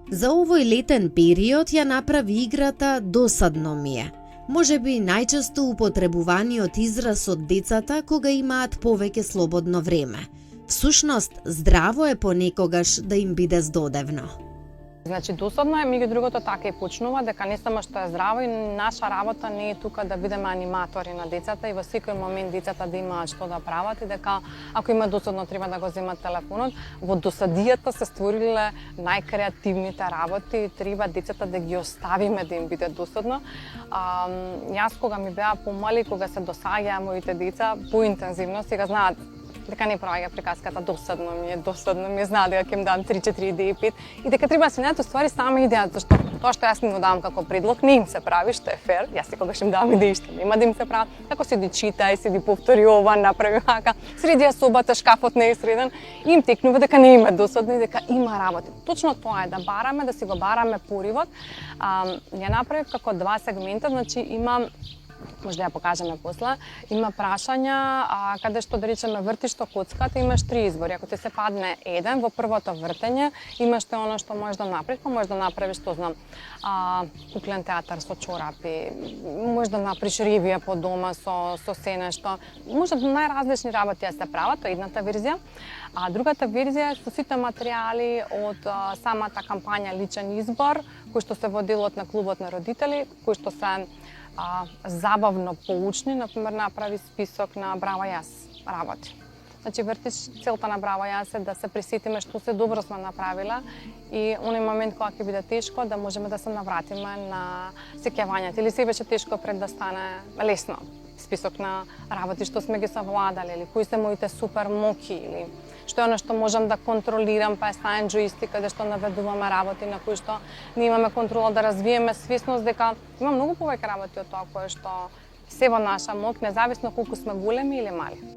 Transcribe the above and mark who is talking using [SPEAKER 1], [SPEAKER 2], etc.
[SPEAKER 1] За овој летен период ја направи играта "Досадно ми е". Можеби најчесто употребуваниот израз од децата кога имаат повеќе слободно време. Всушност, здраво е понекогаш да им биде здодевно.
[SPEAKER 2] Значи, досадно е, меѓу другото така и почнува, дека не само што е здраво и наша работа не е тука да бидеме аниматори на децата и во секој момент децата да имаат што да прават и дека ако има досадно треба да го земат телефонот. Во досадијата се створиле најкреативните работи и треба децата да ги оставиме да им биде досадно. Јас кога ми беа помали, кога се досаѓаа моите деца поинтензивно, сега знаат дека не проаѓа приказката досадно ми е, знаат дека ќе им дам 3-4 идеи 5 и дека треба да се најдат ствари сами идејата, зашто тоа што јас им го давам како предлог не им се прави, што е фер. Јас секогаш им давам идеи што нема да им се прави, како седи читај, седи повтори ова, направи вака, среди ја собата, шкафот не е среден, им текнува дека не им е досадно и дека има работи. Точно тоа е, да бараме, да си го бараме поривот. Ја направив како два сегмента, значи има, може да ја покажеме после, има прашања каде што да речеме вртиш што коцката, имаш три избори. Ако ти се падне еден во првото вртење, имаш тоа оно што можеш да направиш, па можеш да направиш, што знам, куклен театар со чорапи, можеш да направиш ревија по дома со се нешто. Може да најразлични работи да се прават, тоа е едната верзија. А другата верзија е со сите материјали од самата кампања Личен избор, кој што се водил од на клубот на родители, кој што се забавно поучни, например, направи список на Браво јас работи. Значи, вртиш, целта на Браво јас е да се присетиме што се добро сме направила и оној момент кога ќе биде тешко да можеме да се навратиме на сеќавањата или се беше тешко пред да стане лесно. Список на работи што сме ги savladali или кои се моите супер моки или што е оно што можам да контролирам, па е стаен джойстик каде што наведуваме работи на кои што не имаме контрола, да развиеме свесност дека има многу повеќе работи од тоа кое што се во наша мок, независно колку сме големи или мали.